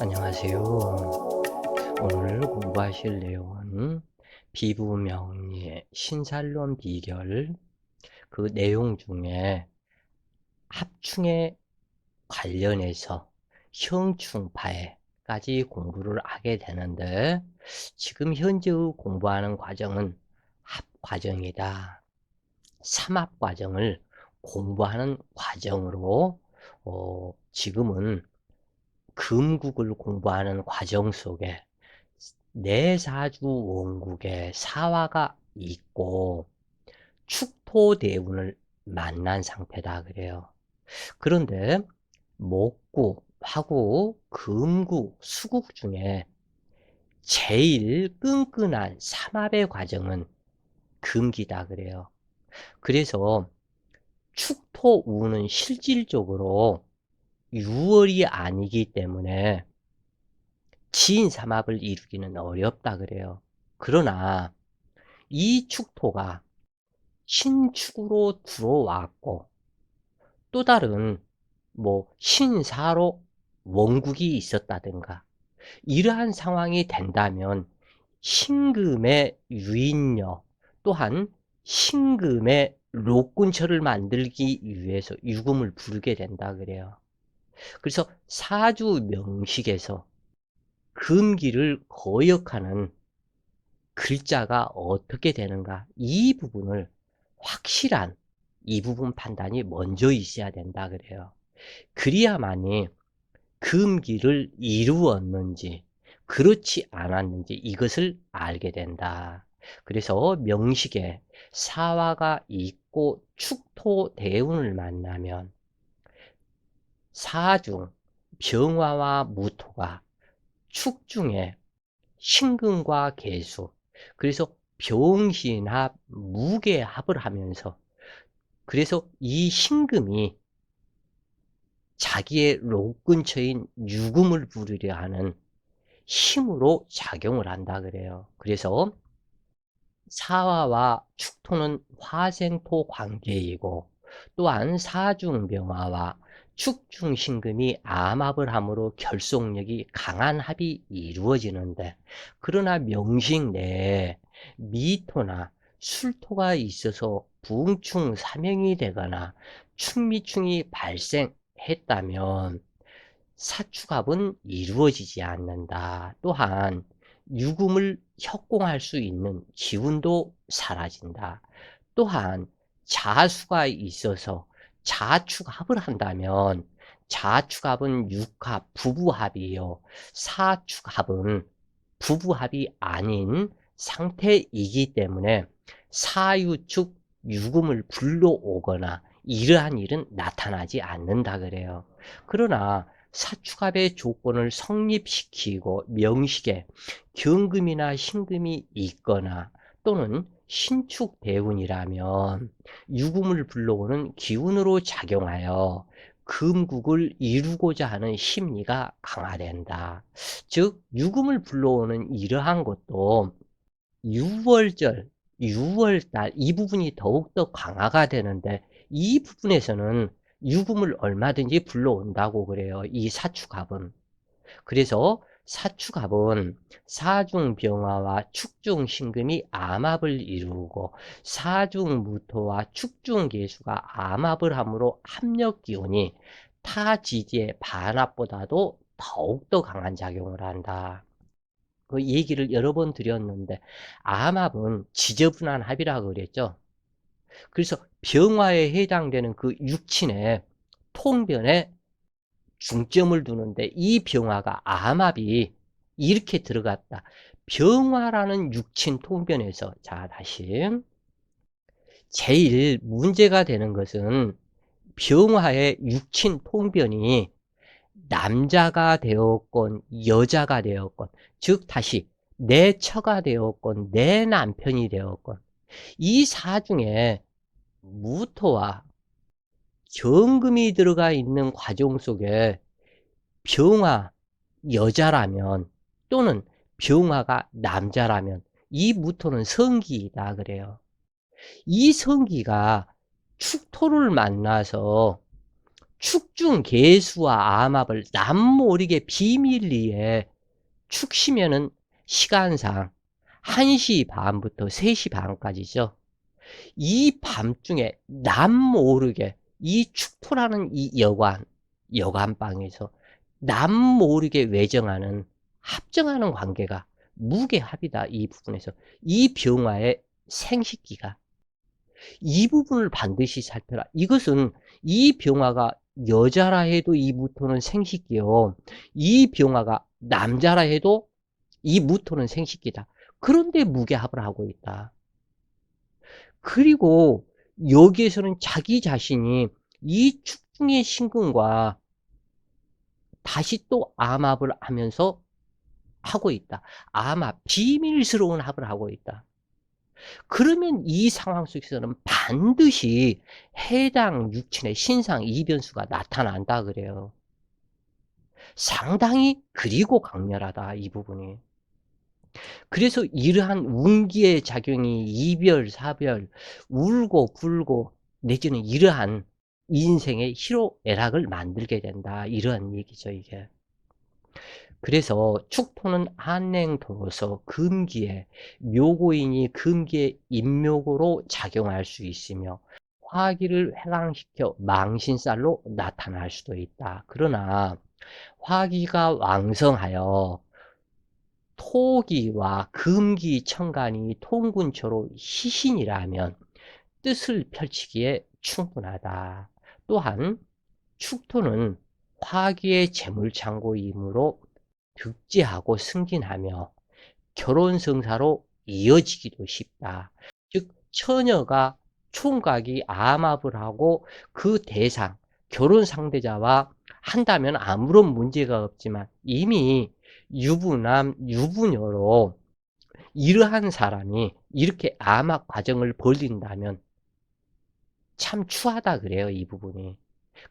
안녕하세요. 오늘 공부하실 내용은 비부명리의 신살론 비결 그 내용 중에 합충에 관련해서 형충파에까지 공부를 하게 되는데 지금 현재의 공부하는 과정은 합과정이다. 삼합과정을 공부하는 과정으로 지금은 금국을 공부하는 과정 속에 내사주 원국에 사화가 있고 축토대운을 만난 상태다 그래요. 그런데 목국, 화국, 금국, 수국 중에 제일 끈끈한 삼합의 과정은 금기다 그래요. 그래서 축토우는 실질적으로 유월이 아니기 때문에 지인삼합을 이루기는 어렵다 그래요. 그러나 이 축토가 신축으로 들어왔고 또 다른 신사로 원국이 있었다든가 이러한 상황이 된다면 신금의 유인력 또한 신금의 록군처를 만들기 위해서 유금을 부르게 된다 그래요. 그래서 사주 명식에서 금기를 거역하는 글자가 어떻게 되는가 이 부분을 확실한 이 부분 판단이 먼저 있어야 된다 그래요. 그래야만이 금기를 이루었는지 그렇지 않았는지 이것을 알게 된다. 그래서 명식에 사화가 있고 축토대운을 만나면 사중 병화와 무토가 축중에 신금과 계수 그래서 병신합, 무게합을 하면서 그래서 이 신금이 자기의 록 근처인 유금을 부르려 하는 힘으로 작용을 한다 그래요. 그래서 사화와 축토는 화생토 관계이고 또한 사중병화와 축중신금이 암합을 함으로 결속력이 강한 합이 이루어지는데 그러나 명식 내에 미토나 술토가 있어서 부흥충 사명이 되거나 충미충이 발생했다면 사축합은 이루어지지 않는다. 또한 유금을 협공할 수 있는 기운도 사라진다. 또한 자수가 있어서 자축합을 한다면 자축합은 육합, 부부합이요. 사축합은 부부합이 아닌 상태이기 때문에 사유축 유금을 불러오거나 이러한 일은 나타나지 않는다 그래요. 그러나 사축합의 조건을 성립시키고 명식에 경금이나 신금이 있거나 또는 신축대운이라면 유금을 불러오는 기운으로 작용하여 금국을 이루고자 하는 심리가 강화된다. 즉 유금을 불러오는 이러한 것도 6월절, 6월달 이 부분이 더욱더 강화가 되는데 이 부분에서는 유금을 얼마든지 불러온다고 그래요. 이 사축합은. 그래서 사축합은 사중병화와 축중신금이 암합을 이루고 사중무토와 축중계수가 암합을 함으로 합력기운이 타지지의 반합보다도 더욱더 강한 작용을 한다. 그 얘기를 여러 번 드렸는데 암합은 지저분한 합이라고 그랬죠. 그래서 병화에 해당되는 그 육친의 통변에 중점을 두는데 이 병화가 암합이 이렇게 들어갔다. 병화라는 육친 통변에서 자 다시 제일 문제가 되는 것은 병화의 육친 통변이 남자가 되었건 여자가 되었건 즉 다시 내 처가 되었건 내 남편이 되었건 이 사중에 무토와 경금이 들어가 있는 과정 속에 병화 여자라면 또는 병화가 남자라면 이 무토는 성기이다 그래요. 이 성기가 축토를 만나서 축중 개수와 암압을 남모르게 비밀리에 축 쉬면은 시간상 1시 반부터 3시 반까지죠. 이 밤중에 남모르게 이 축토라는 이 여관방에서 남모르게 외정하는 합정하는 관계가 무게합이다. 이 부분에서 이 병화의 생식기가 이 부분을 반드시 살펴라. 이것은 이 병화가 여자라 해도 이 무토는 생식기요. 이 병화가 남자라 해도 이 무토는 생식기다. 그런데 무게합을 하고 있다. 그리고 여기에서는 자기 자신이 이 축중의 신금과 다시 또 암합을 하면서 하고 있다. 암합, 비밀스러운 합을 하고 있다. 그러면 이 상황 속에서는 반드시 해당 육친의 신상 이변수가 나타난다 그래요. 상당히 그리고 강렬하다 이 부분이. 그래서 이러한 운기의 작용이 이별, 사별, 울고 불고 내지는 이러한 인생의 희로애락을 만들게 된다. 이러한 얘기죠, 이게. 그래서 축토는 한행토로서 금기에 묘고인이 금기의 인묘고로 작용할 수 있으며 화기를 회강시켜 망신살로 나타날 수도 있다. 그러나 화기가 왕성하여 토기와 금기 천간이 통군초로 희신이라면 뜻을 펼치기에 충분하다. 또한 축토는 화기의 재물창고이므로 득지하고 승진하며 결혼성사로 이어지기도 쉽다. 즉 처녀가 총각이 암합을 하고 그 대상 결혼 상대자와 한다면 아무런 문제가 없지만 이미 유부남 유부녀로 이러한 사람이 이렇게 암합 과정을 벌린다면 참 추하다 그래요, 이 부분이.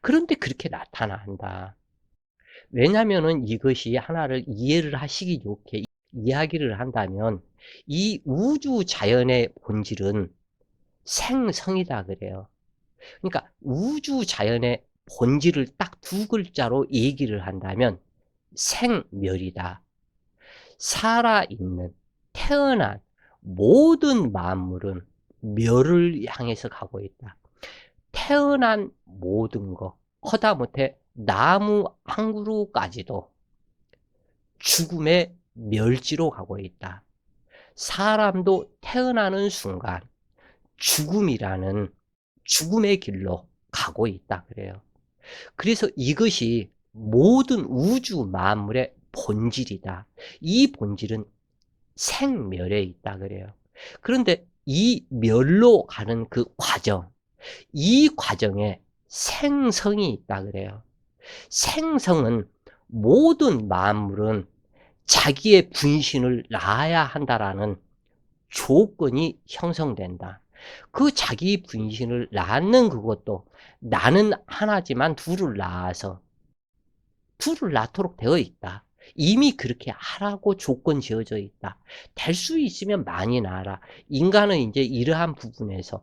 그런데 그렇게 나타난다. 왜냐면은 이것이 하나를 이해를 하시기 좋게 이야기를 한다면 이 우주 자연의 본질은 생성이다 그래요. 그러니까 우주 자연의 본질을 딱 두 글자로 얘기를 한다면 생멸이다. 살아있는 태어난 모든 만물은 멸을 향해서 가고 있다. 태어난 모든 것 허다못해 나무 한 그루까지도 죽음의 멸지로 가고 있다. 사람도 태어나는 순간 죽음이라는 죽음의 길로 가고 있다 그래요. 그래서 이것이 모든 우주 만물의 본질이다. 이 본질은 생멸에 있다 그래요. 그런데 이 멸로 가는 그 과정, 이 과정에 생성이 있다 그래요. 생성은 모든 만물은 자기의 분신을 낳아야 한다라는 조건이 형성된다. 그 자기 분신을 낳는 그것도 나는 하나지만 둘을 낳아서 둘을 낳도록 되어 있다. 이미 그렇게 하라고 조건 지어져 있다. 될 수 있으면 많이 낳아라. 인간은 이제 이러한 부분에서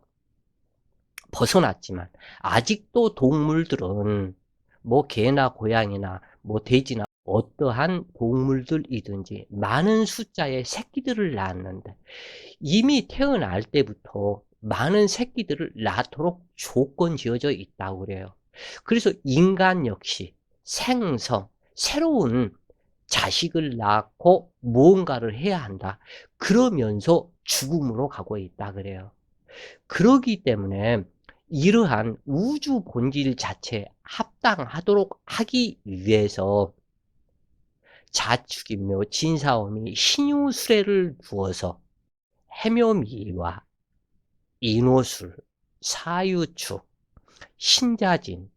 벗어났지만 아직도 동물들은 뭐 개나 고양이나 뭐 돼지나 어떠한 동물들이든지 많은 숫자의 새끼들을 낳았는데 이미 태어날 때부터 많은 새끼들을 낳도록 조건 지어져 있다고 그래요. 그래서 인간 역시 생성, 새로운 자식을 낳고 무언가를 해야 한다. 그러면서 죽음으로 가고 있다 그래요. 그러기 때문에 이러한 우주 본질 자체에 합당하도록 하기 위해서 자축인묘 진사오미 신유수레를 두어서 해묘미와 인호술, 사유축, 신자진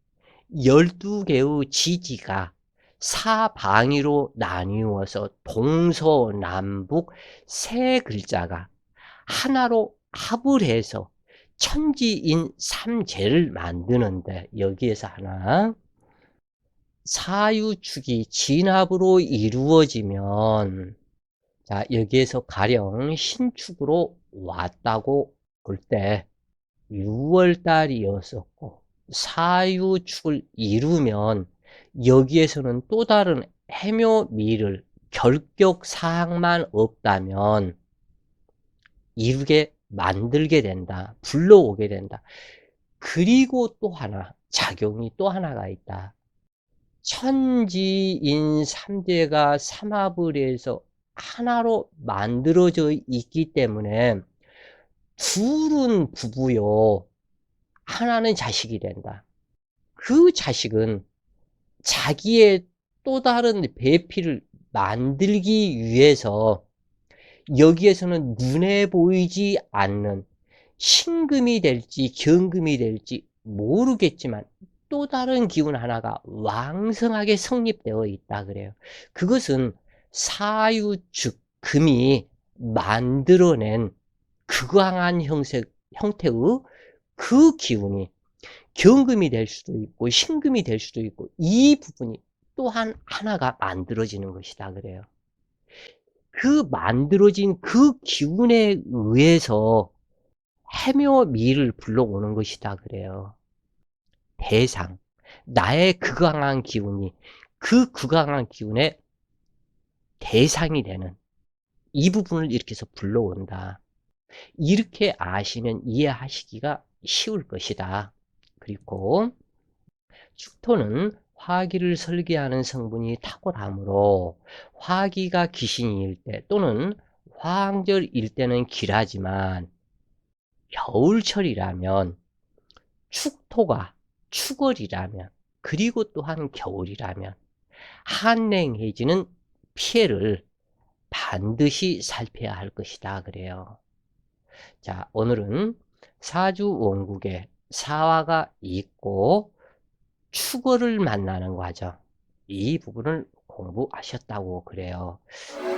12개의 지지가 사방위로 나뉘어서 동서남북 세 글자가 하나로 합을 해서 천지인 삼재를 만드는데 여기에서 하나 사유축이 진합으로 이루어지면 자 여기에서 가령 신축으로 왔다고 볼 때 6월 달이었었고 사유축을 이루면 여기에서는 또 다른 해묘미를 결격 사항만 없다면 이루게 만들게 된다. 불러오게 된다. 그리고 또 하나, 작용이 또 하나가 있다. 천지인 삼재가 삼합을 해서 하나로 만들어져 있기 때문에 둘은 부부요, 하나는 자식이 된다. 그 자식은 자기의 또 다른 배필을 만들기 위해서 여기에서는 눈에 보이지 않는 신금이 될지 경금이 될지 모르겠지만 또 다른 기운 하나가 왕성하게 성립되어 있다 그래요. 그것은 사유축 금이 만들어낸 극왕한 형태의 그 기운이 경금이 될 수도 있고 신금이 될 수도 있고, 이 부분이 또한 하나가 만들어지는 것이다 그래요. 그 만들어진 그 기운에 의해서 해묘미를 불러오는 것이다 그래요. 대상, 나의 극강한 기운이 그 극강한 기운의 대상이 되는 이 부분을 이렇게 해서 불러온다. 이렇게 아시면 이해하시기가 쉬울 것이다. 그리고 축토는 화기를 설계하는 성분이 탁월하므로 화기가 귀신일 때 또는 화항절일 때는 길하지만 겨울철이라면, 축토가 축월이라면, 그리고 또한 겨울이라면 한랭해지는 피해를 반드시 살펴야 할 것이다 그래요. 자, 오늘은 사주원국에 사화가 있고 축월을 만나는 과정, 이 부분을 공부하셨다고 그래요.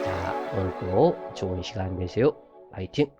자, 오늘도 좋은 시간 되세요. 파이팅!